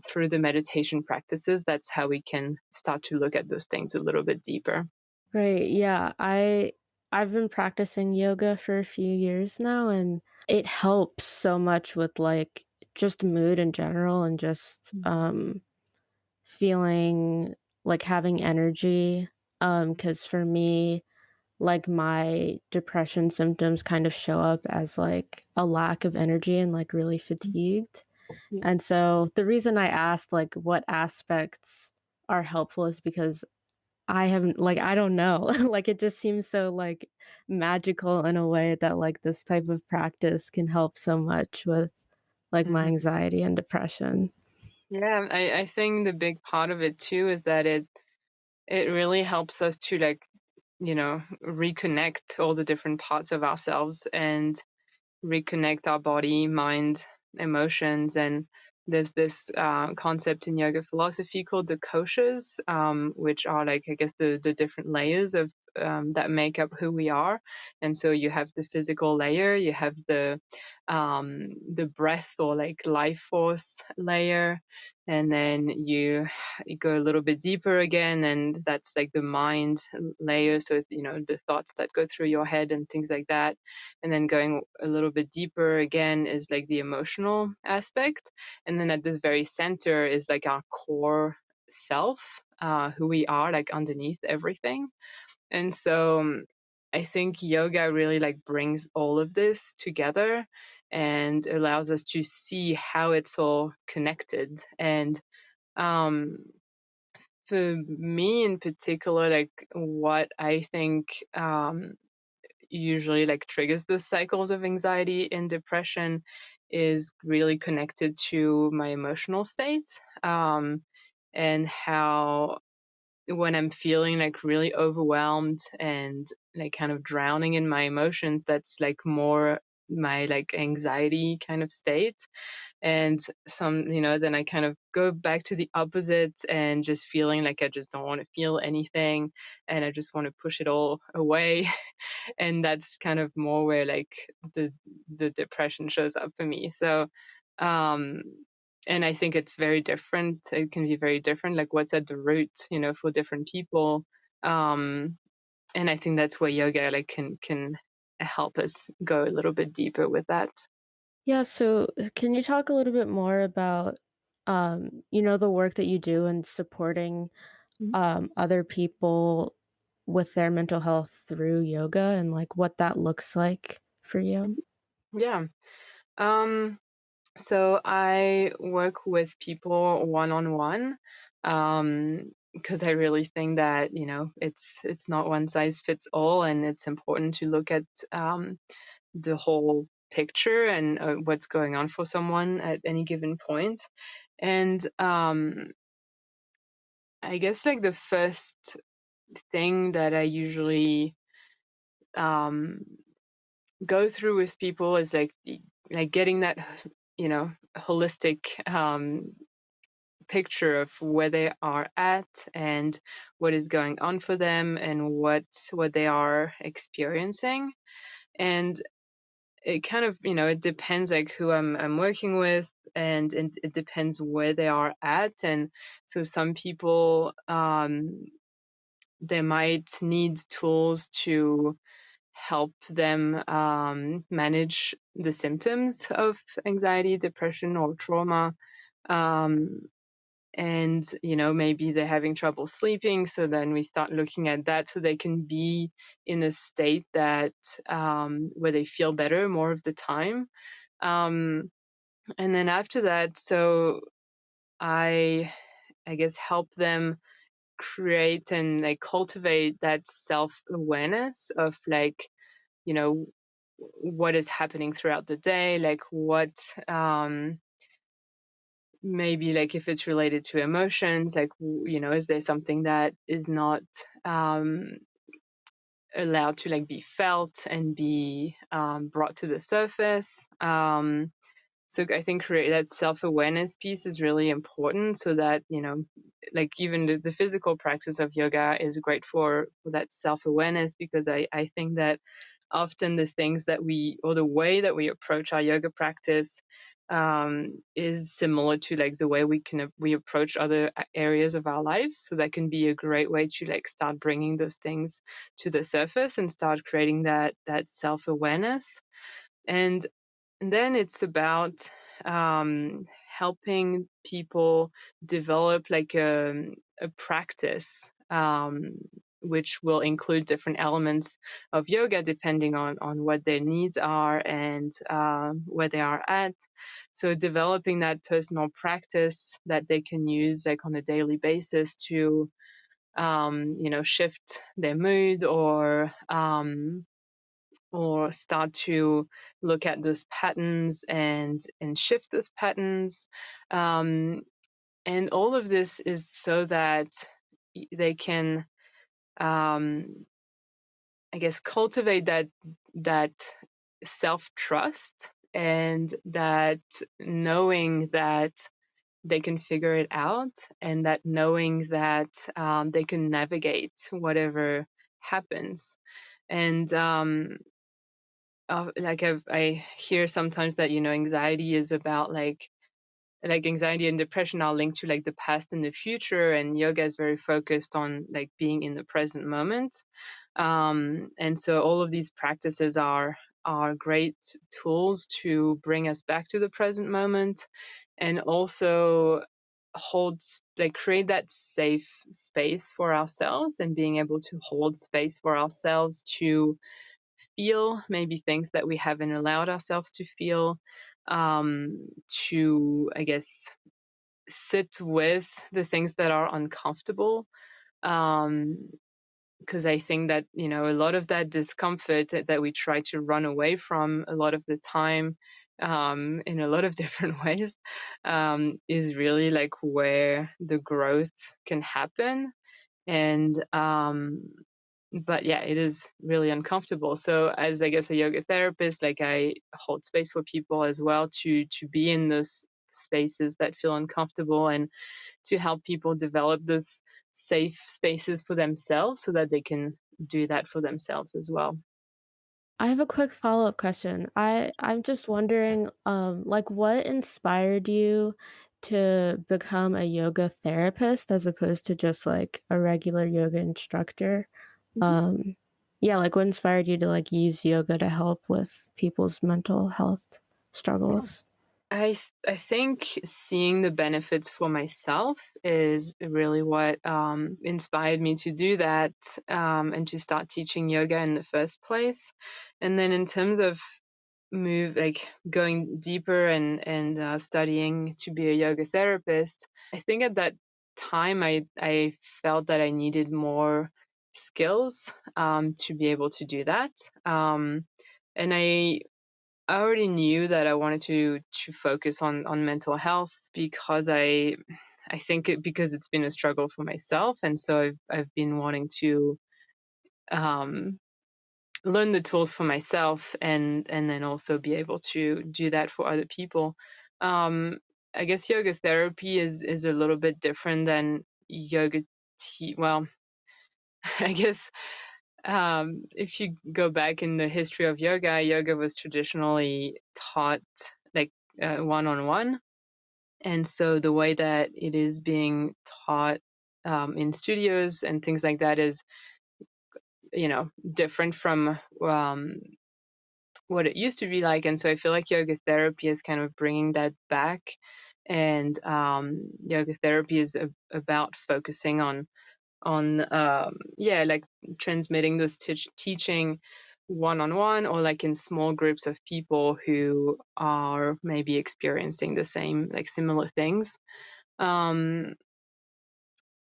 through the meditation practices, that's how we can start to look at those things a little bit deeper. Right, yeah. I've been practicing yoga for a few years now, and it helps so much with like just mood in general and just feeling like having energy. 'Cause for me, like my depression symptoms kind of show up as like a lack of energy and like really fatigued. Yeah. And so the reason I asked like what aspects are helpful is because I haven't like I don't know. Like it just seems so like magical in a way that like this type of practice can help so much with like my Mhm. anxiety and depression. Yeah, I think the big part of it too is that it really helps us to like, reconnect all the different parts of ourselves and reconnect our body, mind, emotions. And there's this concept in yoga philosophy called the koshas, which are like, I guess, the different layers that make up who we are. And so you have the physical layer, you have the breath or like life force layer, and then you go a little bit deeper again, and that's like the mind layer, so the thoughts that go through your head and things like that. And then going a little bit deeper again is like the emotional aspect, and then at the very center is like our core self, who we are, like underneath everything. And so I think yoga really like brings all of this together and allows us to see how it's all connected. And um, for me in particular, like what I think usually like triggers the cycles of anxiety and depression is really connected to my emotional state, and how when I'm feeling like really overwhelmed and like kind of drowning in my emotions, that's like more my like anxiety kind of state. And then I kind of go back to the opposite and just feeling like I just don't want to feel anything and I just want to push it all away. And that's kind of more where like the depression shows up for me. So um and I think it's very different. It can be very different, like what's at the root, for different people. And I think that's where yoga like can help us go a little bit deeper with that. Yeah, so can you talk a little bit more about, the work that you do in supporting other people with their mental health through yoga and like what that looks like for you? Yeah. So I work with people one-on-one, because I really think that, it's not one size fits all, and it's important to look at the whole picture and what's going on for someone at any given point. And I guess like the first thing that I usually um, go through with people is like getting that holistic picture of where they are at and what is going on for them and what they are experiencing. And it kind of it depends like who I'm working with, and it depends where they are at. And so some people they might need tools to help them manage the symptoms of anxiety, depression, or trauma. Um, and maybe they're having trouble sleeping, so then we start looking at that so they can be in a state that where they feel better more of the time. And then after that, so I guess help them create and like cultivate that self-awareness of like what is happening throughout the day, like what maybe like if it's related to emotions, like is there something that is not allowed to like be felt and be brought to the surface. So I think create that self-awareness piece is really important, so that like even the physical practice of yoga is great for that self-awareness, because I think that often the things that or the way that we approach our yoga practice is similar to like the way we approach other areas of our lives. So that can be a great way to like start bringing those things to the surface and start creating that self-awareness. And then it's about helping people develop like a practice, which will include different elements of yoga depending on what their needs are and where they are at. So developing that personal practice that they can use like on a daily basis to shift their mood, or start to look at those patterns and shift those patterns. And all of this is so that they can I guess cultivate that self-trust, and that knowing that they can figure it out, and that knowing that they can navigate whatever happens. And I hear sometimes that, anxiety is about like anxiety and depression are linked to like the past and the future, and yoga is very focused on like being in the present moment. And so all of these practices are great tools to bring us back to the present moment, and also create that safe space for ourselves, and being able to hold space for ourselves to feel maybe things that we haven't allowed ourselves to feel, to, I guess, sit with the things that are uncomfortable. Because I think that, a lot of that discomfort that we try to run away from a lot of the time, in a lot of different ways, is really like where the growth can happen. And but yeah, it is really uncomfortable. So as, I guess, a yoga therapist, like, I hold space for people as well to be in those spaces that feel uncomfortable, and to help people develop those safe spaces for themselves so that they can do that for themselves as well. I have a quick follow-up question. I'm just wondering, like, what inspired you to become a yoga therapist as opposed to just like a regular yoga instructor? Mhm. Yeah, like what inspired you to like use yoga to help with people's mental health struggles? I think seeing the benefits for myself is really what inspired me to do that, and to start teaching yoga in the first place. And then in terms of going deeper and studying to be a yoga therapist, I think at that time I felt that I needed more skills, to be able to do that. And I already knew that I wanted to focus on mental health, because I think because it's been a struggle for myself, and so I've been wanting to um, learn the tools for myself, and then also be able to do that for other people. Um, I guess yoga therapy is a little bit different than yoga. Well, I guess, if you go back in the history of yoga, yoga was traditionally taught like one-on-one. And so the way that it is being taught, in studios and things like that is, different from what it used to be like. And so I feel like yoga therapy is kind of bringing that back. And yoga therapy is about focusing on yeah, like transmitting this teaching one-on-one, or like in small groups of people who are maybe experiencing the same, like, similar things. um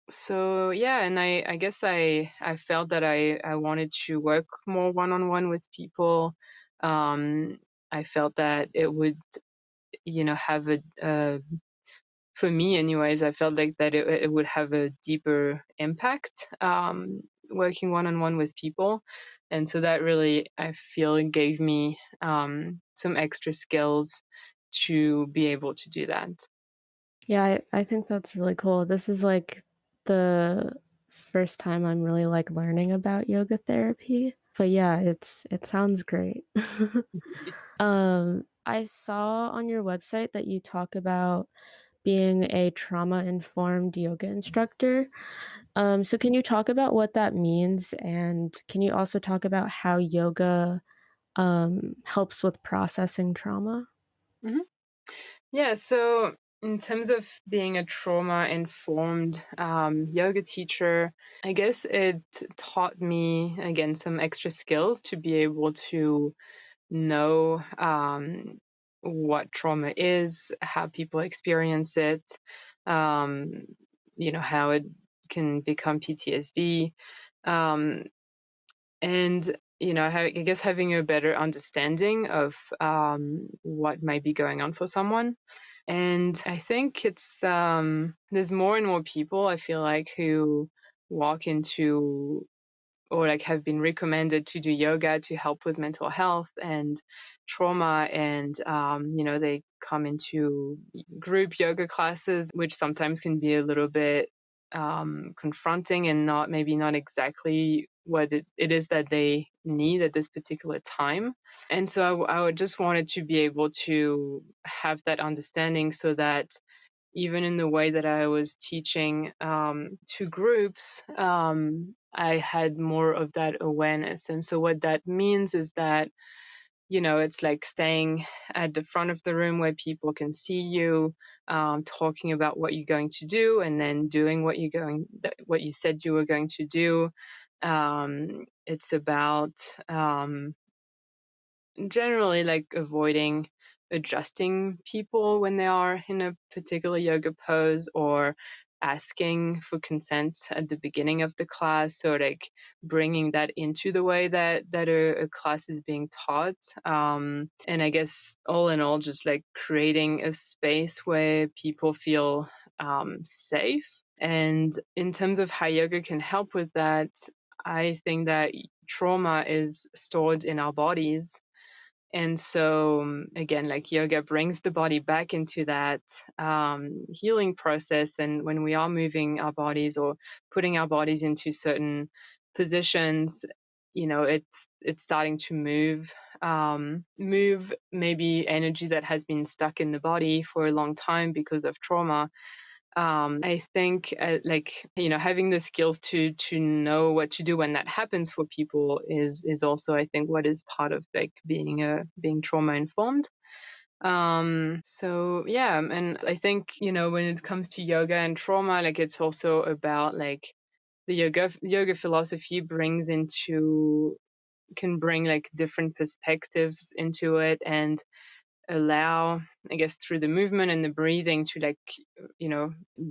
so yeah, and I guess I felt that I wanted to work more one-on-one with people. I felt that it would, have a for me anyways, I felt like that it would have a deeper impact, working one-on-one with people. And so that really, I feel, gave me some extra skills to be able to do that. Yeah, I think that's really cool. This is like the first time I'm really like learning about yoga therapy. But yeah, it sounds great. I saw on your website that you talk about being a trauma-informed yoga instructor. So can you talk about what that means, and can you also talk about how yoga helps with processing trauma? Mhm. Yeah, so in terms of being a trauma-informed yoga teacher, I guess it taught me, again, some extra skills to be able to know what trauma is, how people experience it, um, how it can become PTSD, um, and I guess having a better understanding of what might be going on for someone. And I think there's more and more people, I feel like, who walk into, or like have been recommended to do yoga to help with mental health and trauma. And they come into group yoga classes, which sometimes can be a little bit confronting, and not exactly what it is that they need at this particular time. And so I would just wanted to be able to have that understanding so that even in the way that I was teaching to groups, I had more of that awareness. And so what that means is that, it's like staying at the front of the room where people can see you, talking about what you're going to do, and then doing what you said you were going to do. It's about generally like avoiding adjusting people when they are in a particular yoga pose, or asking for consent at the beginning of the class. So like bringing that into the way that a class is being taught. And I guess all in all, just like creating a space where people feel safe. And in terms of how yoga can help with that, I think that trauma is stored in our bodies. And so, again, like yoga brings the body back into that healing process. And when we are moving our bodies or putting our bodies into certain positions, it's starting to move maybe energy that has been stuck in the body for a long time because of trauma. I think having the skills to know what to do when that happens for people is also, I think, what is part of like being trauma informed. So yeah, and I think when it comes to yoga and trauma, like it's also about like the yoga philosophy can bring like different perspectives into it, and allow, I guess, through the movement and the breathing to like,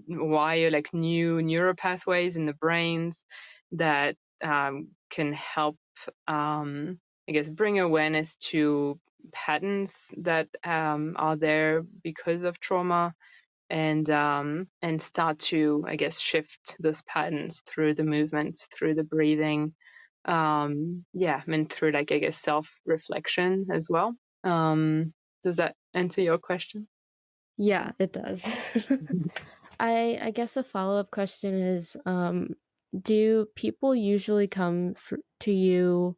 wire like new neural pathways in the brains that can help, I guess, bring awareness to patterns that are there because of trauma, and start to, I guess, shift those patterns through the movements, through the breathing, and through like, I guess, self-reflection as well. Does that answer your question? Yeah, it does. I guess a follow-up question is, do people usually come to you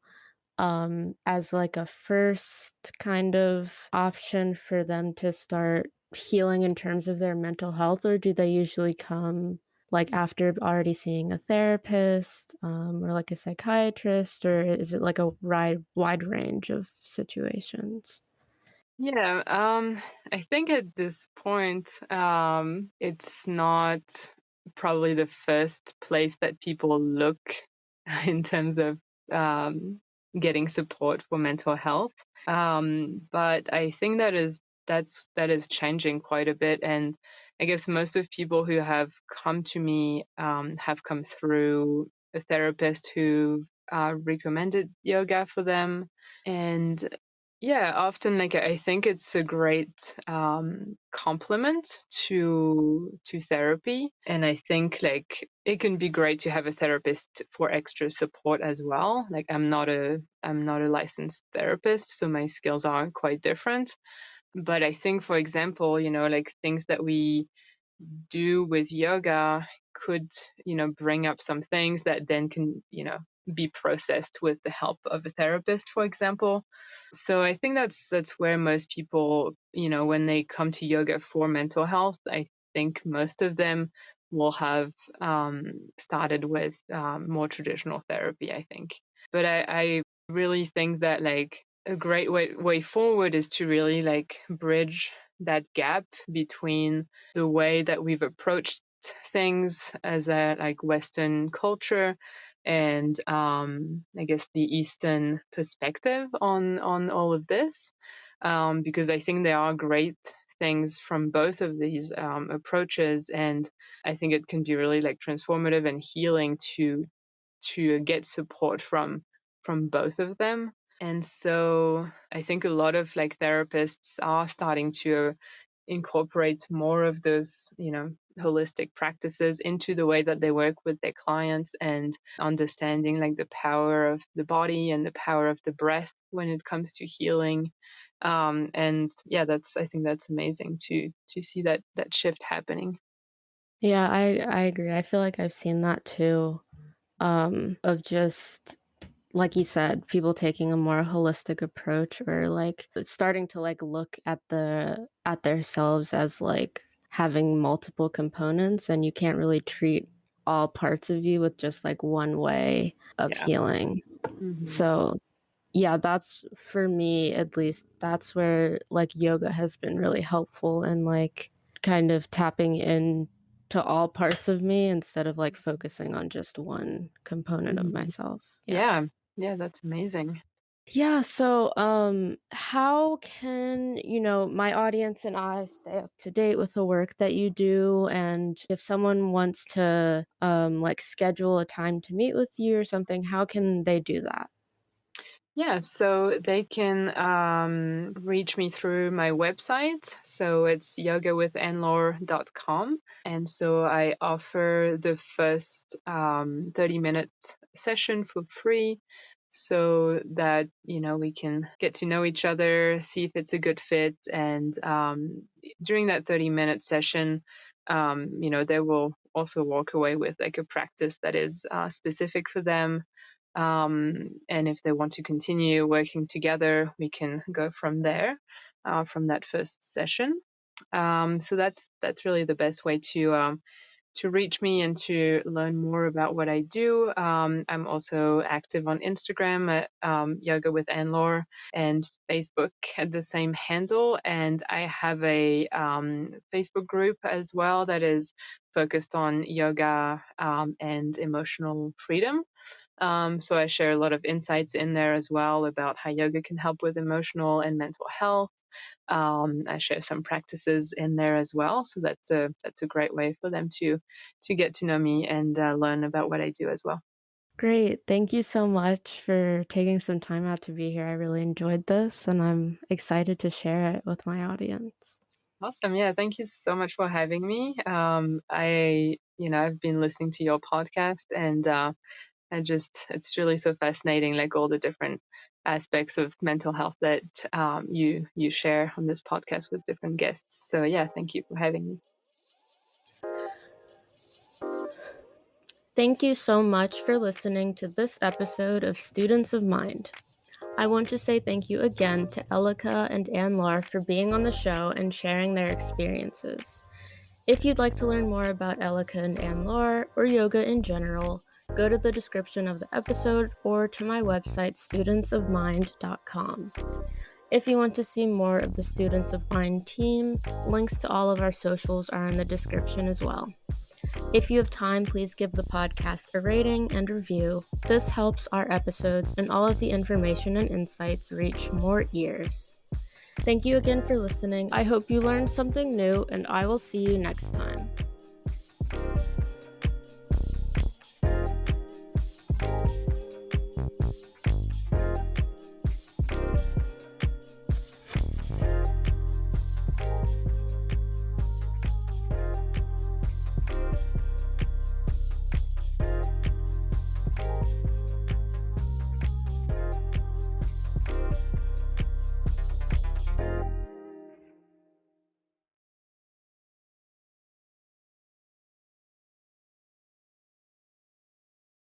as like a first kind of option for them to start healing in terms of their mental health, or do they usually come like after already seeing a therapist or like a psychiatrist, or is it like a wide range of situations? Yeah, I think at this point, it's not probably the first place that people look in terms of getting support for mental health. But I think that is changing quite a bit, and I guess most of people who have come to me have come through a therapist who recommended yoga for them. And yeah, often like I think it's a great complement to therapy, and I think like it can be great to have a therapist for extra support as well. Like I'm not a licensed therapist, so my skills are quite different. But I think, for example, like things that we do with yoga could, bring up some things that then can, be processed with the help of a therapist, for example. So I think that's where most people, when they come to yoga for mental health, I think most of them will have started with more traditional therapy, I think. But I really think that like a great way forward is to really like bridge that gap between the way that we've approached things as a like Western culture and I guess the Eastern perspective on all of this, because I think there are great things from both of these approaches, and I think it can be really like transformative and healing to get support from both of them. And so I think a lot of like therapists are starting to incorporate more of those, holistic practices into the way that they work with their clients, and understanding like the power of the body and the power of the breath when it comes to healing. And yeah, I think that's amazing to see that shift happening. Yeah, I agree. I feel like I've seen that too. of just, like you said, people taking a more holistic approach, or like starting to like look at themselves as like having multiple components, and you can't really treat all parts of you with just like one way of healing. So yeah, that's, for me at least, that's where like yoga has been really helpful, and like kind of tapping in to all parts of me instead of like focusing on just one component of myself. Yeah, that's amazing. Yeah, so how can, my audience and I stay up to date with the work that you do? And if someone wants to like schedule a time to meet with you or something, how can they do that? Yeah, so they can reach me through my website. So it's yogawithanlaure.com. And so I offer the first 30-minute session for free, so that, we can get to know each other, see if it's a good fit. And during that 30-minute session, they will also walk away with like a practice that is specific for them. And if they want to continue working together, we can go from there, from that first session. So that's really the best way to reach me and to learn more about what I do. I'm also active on Instagram at Yoga with Anne-Laure, and Facebook at the same handle. And I have a Facebook group as well that is focused on yoga and emotional freedom. So I share a lot of insights in there as well about how yoga can help with emotional and mental health. I share some practices in there as well, so that's a great way for them to get to know me and learn about what I do as well. Great. Thank you so much for taking some time out to be here. I really enjoyed this, and I'm excited to share it with my audience. Awesome. Yeah, thank you so much for having me. I've been listening to your podcast, and it's really so fascinating, like all the different aspects of mental health that you share on this podcast with different guests. So yeah, thank you for having me. Thank you so much for listening to this episode of Students of Mind. I want to say thank you again to Elika and Anne-Laure for being on the show and sharing their experiences. If you'd like to learn more about Elika and Anne-Laure, or yoga in general, go to the description of the episode or to my website, studentsofmind.com. If you want to see more of the Students of Mind team, links to all of our socials are in the description as well. If you have time, please give the podcast a rating and review. This helps our episodes and all of the information and insights reach more ears. Thank you again for listening. I hope you learned something new, and I will see you next time.